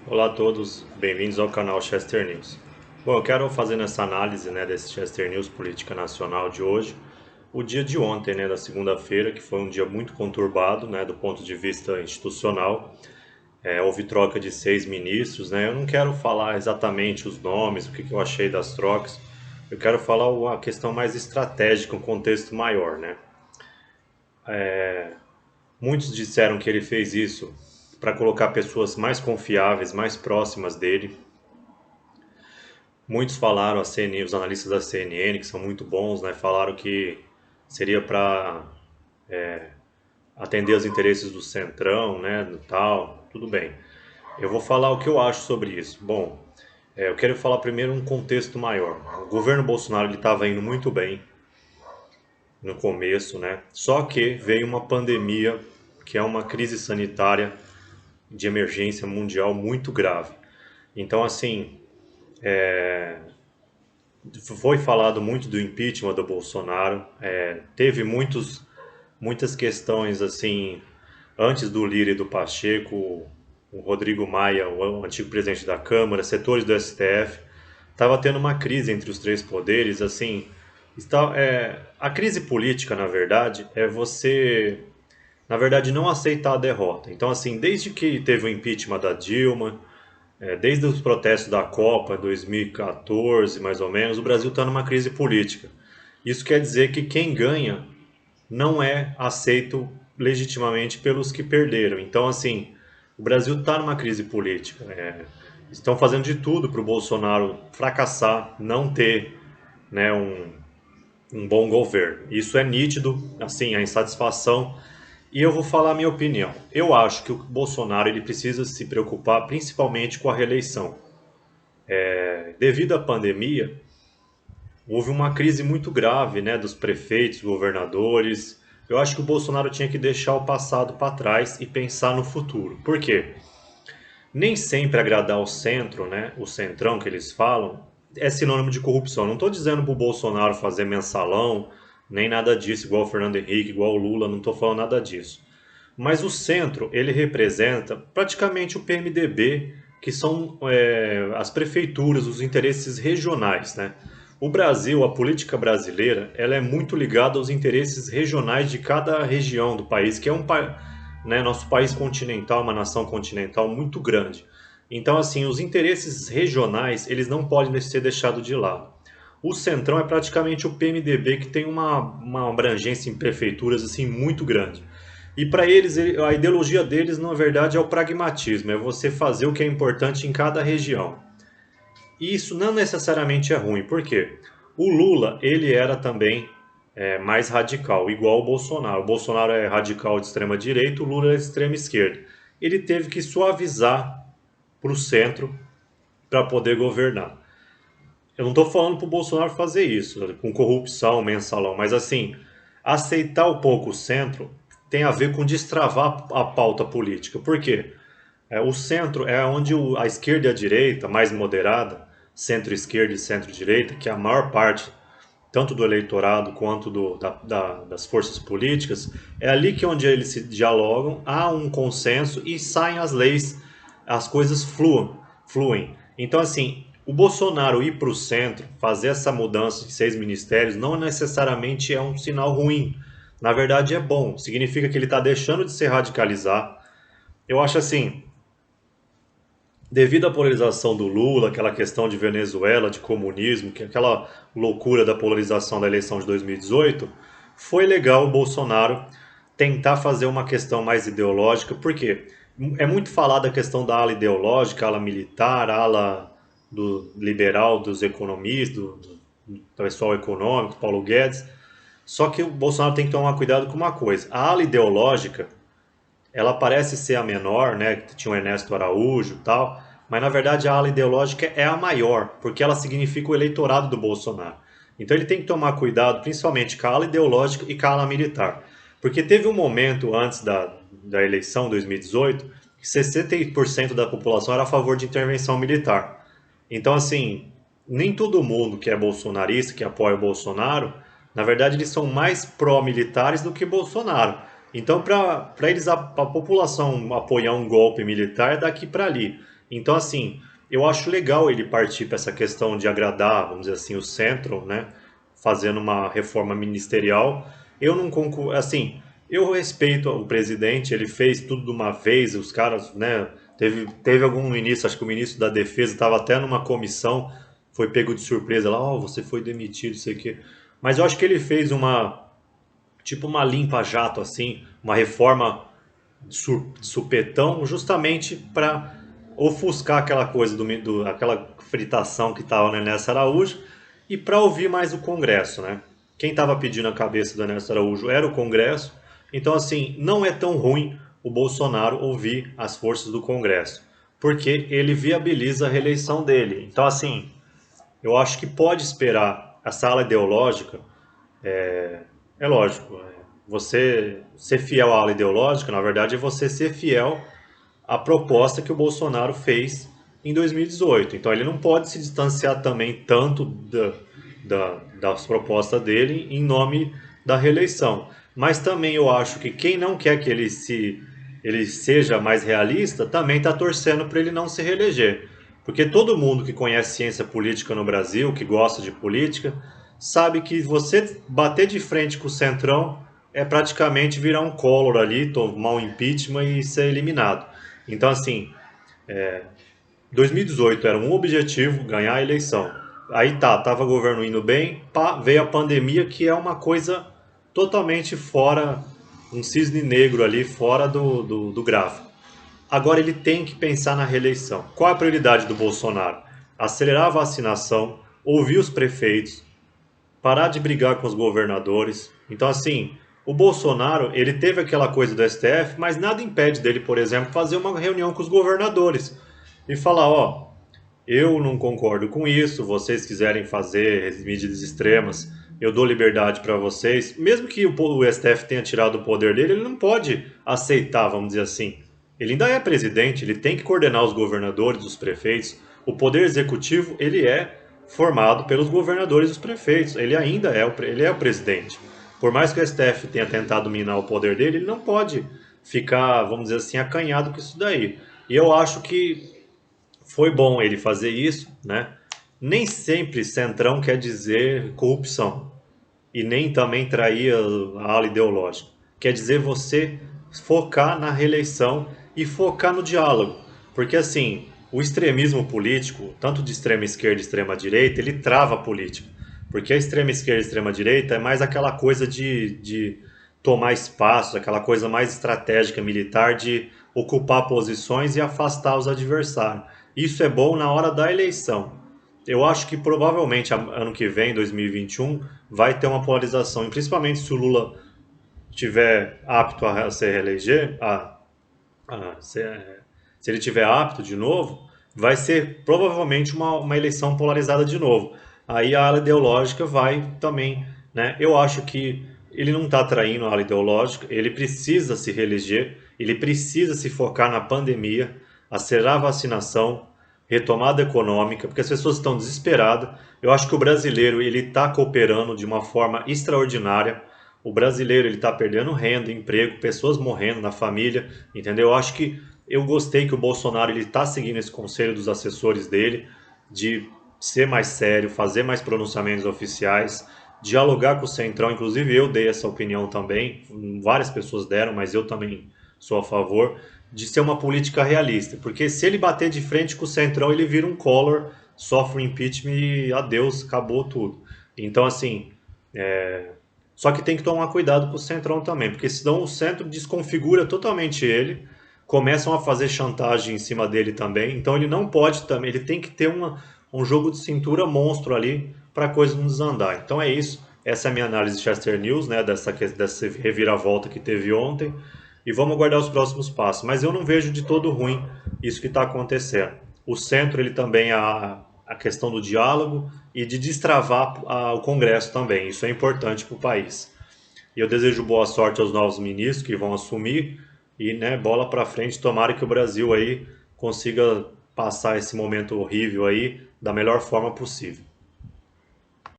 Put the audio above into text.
Olá a todos, bem-vindos ao canal Chester News. Bom, eu quero fazer essa análise, desse Chester News Política Nacional de hoje, o dia de ontem, da segunda-feira, que foi um dia muito conturbado, do ponto de vista institucional. Houve troca de 6 ministros, Eu não quero falar exatamente os nomes, o que eu achei das trocas. Eu quero falar a questão mais estratégica, um contexto maior, Muitos disseram que ele fez isso para colocar pessoas mais confiáveis, mais próximas dele. Muitos falaram, a CNN, os analistas da CNN, que são muito bons, falaram que seria para atender os interesses do Centrão, do tal, tudo bem. Eu vou falar o que eu acho sobre isso. Bom, eu quero falar primeiro um contexto maior. O governo Bolsonaro estava indo muito bem no começo, Só que veio uma pandemia, que é uma crise sanitária de emergência mundial muito grave. Então, assim, foi falado muito do impeachment do Bolsonaro, teve muitas questões assim, antes do Lira e do Pacheco, o Rodrigo Maia, o antigo presidente da Câmara, setores do STF, estava tendo uma crise entre os três poderes, assim, a crise política, na verdade, é você, na verdade, não aceitar a derrota. Então, assim, desde que teve o impeachment da Dilma, desde os protestos da Copa 2014, mais ou menos, o Brasil está numa crise política. Isso quer dizer que quem ganha não é aceito legitimamente pelos que perderam. Então, assim, o Brasil está numa crise política. Estão fazendo de tudo para o Bolsonaro fracassar, não ter um bom governo. Isso é nítido, assim, a insatisfação. E eu vou falar a minha opinião. Eu acho que o Bolsonaro ele precisa se preocupar principalmente com a reeleição. Devido à pandemia, houve uma crise muito grave, dos prefeitos, governadores. Eu acho que o Bolsonaro tinha que deixar o passado para trás e pensar no futuro. Por quê? Nem sempre agradar o centro, o centrão que eles falam, é sinônimo de corrupção. Não estou dizendo para o Bolsonaro fazer mensalão, nem nada disso, igual o Fernando Henrique, igual o Lula, não estou falando nada disso. Mas o centro, ele representa praticamente o PMDB, que são as prefeituras, os interesses regionais, O Brasil, a política brasileira, ela é muito ligada aos interesses regionais de cada região do país, que é nosso país continental, uma nação continental muito grande. Então, assim, os interesses regionais, eles não podem ser deixados de lado. O Centrão é praticamente o PMDB, que tem uma abrangência em prefeituras assim muito grande. E para eles, a ideologia deles, na verdade, é o pragmatismo, é você fazer o que é importante em cada região. E isso não necessariamente é ruim, por quê? O Lula, ele era também mais radical, igual o Bolsonaro. O Bolsonaro é radical de extrema direita, o Lula é de extrema esquerda. Ele teve que suavizar para o centro para poder governar. Eu não estou falando para o Bolsonaro fazer isso, com corrupção, mensalão, mas assim, aceitar um pouco o centro tem a ver com destravar a pauta política. Por quê? O centro é onde a esquerda e a direita, mais moderada, centro-esquerda e centro-direita, que é a maior parte tanto do eleitorado quanto das forças políticas, é ali que onde eles se dialogam, há um consenso e saem as leis, as coisas fluem. Então, assim, o Bolsonaro ir para o centro, fazer essa mudança de 6 ministérios, não necessariamente é um sinal ruim. Na verdade, é bom. Significa que ele está deixando de se radicalizar. Eu acho assim, devido à polarização do Lula, aquela questão de Venezuela, de comunismo, que aquela loucura da polarização da eleição de 2018, foi legal o Bolsonaro tentar fazer uma questão mais ideológica, porque é muito falada a questão da ala ideológica, ala militar, ala do liberal, dos economistas, do pessoal econômico, Paulo Guedes. Só que o Bolsonaro tem que tomar cuidado com uma coisa. A ala ideológica, ela parece ser a menor, que tinha o Ernesto Araújo e tal, mas na verdade a ala ideológica é a maior, porque ela significa o eleitorado do Bolsonaro. Então ele tem que tomar cuidado, principalmente com a ala ideológica e com a ala militar. Porque teve um momento antes da eleição, 2018, que 60% da população era a favor de intervenção militar. Então, assim, nem todo mundo que é bolsonarista, que apoia o Bolsonaro, na verdade eles são mais pró-militares do que Bolsonaro. Então, para eles, a população apoiar um golpe militar é daqui para ali. Então, assim, eu acho legal ele partir para essa questão de agradar, vamos dizer assim, o centro, né? Fazendo uma reforma ministerial. Eu não concordo, assim, eu respeito o presidente, ele fez tudo de uma vez, os caras, né? Teve algum ministro, acho que o ministro da Defesa estava até numa comissão, foi pego de surpresa lá, ó, você foi demitido, sei o quê. Mas eu acho que ele fez tipo uma limpa-jato, assim, uma reforma de supetão, justamente para ofuscar aquela coisa aquela fritação que estava no Ernesto Araújo e para ouvir mais o Congresso, né? Quem estava pedindo a cabeça do Ernesto Araújo era o Congresso, então assim, não é tão ruim o Bolsonaro ouvir as forças do Congresso, porque ele viabiliza a reeleição dele. Então assim, eu acho que pode esperar a sala ideológica, é lógico, você ser fiel à ala ideológica, na verdade, é você ser fiel à proposta que o Bolsonaro fez em 2018. Então ele não pode se distanciar também tanto das propostas dele em nome da reeleição. Mas também eu acho que quem não quer que ele seja mais realista também está torcendo para ele não se reeleger. Porque todo mundo que conhece ciência política no Brasil, que gosta de política, sabe que você bater de frente com o Centrão é praticamente virar um Collor ali, tomar um impeachment e ser eliminado. Então, assim, 2018 era um objetivo, ganhar a eleição. Aí tá, tava o governo indo bem, pá, veio a pandemia, que é uma coisa totalmente fora, um cisne negro ali, fora do gráfico. Agora ele tem que pensar na reeleição. Qual é a prioridade do Bolsonaro? Acelerar a vacinação, ouvir os prefeitos, parar de brigar com os governadores. Então, assim, o Bolsonaro, ele teve aquela coisa do STF, mas nada impede dele, por exemplo, fazer uma reunião com os governadores e falar, ó, eu não concordo com isso, vocês quiserem fazer medidas extremas, eu dou liberdade para vocês. Mesmo que o STF tenha tirado o poder dele, ele não pode aceitar, vamos dizer assim. Ele ainda é presidente, ele tem que coordenar os governadores, os prefeitos. O poder executivo, ele é formado pelos governadores e os prefeitos. Ele ainda é ele é o presidente. Por mais que o STF tenha tentado minar o poder dele, ele não pode ficar, vamos dizer assim, acanhado com isso daí. E eu acho que foi bom ele fazer isso, né? Nem sempre centrão quer dizer corrupção e nem também trair a ala ideológica. Quer dizer você focar na reeleição e focar no diálogo. Porque assim, o extremismo político, tanto de extrema esquerda e extrema direita, ele trava a política. Porque a extrema esquerda e extrema direita é mais aquela coisa de tomar espaço, aquela coisa mais estratégica militar de ocupar posições e afastar os adversários. Isso é bom na hora da eleição. Eu acho que provavelmente ano que vem, 2021, vai ter uma polarização, e principalmente se o Lula tiver apto a se reeleger, se ele tiver apto de novo, vai ser provavelmente uma eleição polarizada de novo. Aí a ala ideológica vai também, né? Eu acho que ele não está traindo a ala ideológica, ele precisa se reeleger, ele precisa se focar na pandemia, acelerar a vacinação, retomada econômica, porque as pessoas estão desesperadas. Eu acho que o brasileiro ele está cooperando de uma forma extraordinária. O brasileiro ele está perdendo renda, emprego, pessoas morrendo na família, entendeu? Eu acho que eu gostei que o Bolsonaro ele está seguindo esse conselho dos assessores dele de ser mais sério, fazer mais pronunciamentos oficiais, dialogar com o Centrão. Inclusive eu dei essa opinião também, várias pessoas deram, mas eu também sou a favor de ser uma política realista, porque se ele bater de frente com o Centrão, ele vira um Collor, sofre um impeachment e adeus, acabou tudo. Então, assim, só que tem que tomar cuidado com o Centrão também, porque senão o Centro desconfigura totalmente ele, começam a fazer chantagem em cima dele também, então ele não pode também, ele tem que ter um jogo de cintura monstro ali para a coisa não desandar. Então é isso, essa é a minha análise de Chester News, né, dessa reviravolta que teve ontem, e vamos aguardar os próximos passos. Mas eu não vejo de todo ruim isso que está acontecendo. O centro ele também é a questão do diálogo e de destravar o Congresso também. Isso é importante para o país. E eu desejo boa sorte aos novos ministros que vão assumir e, né, bola para frente. Tomara que o Brasil aí consiga passar esse momento horrível aí da melhor forma possível.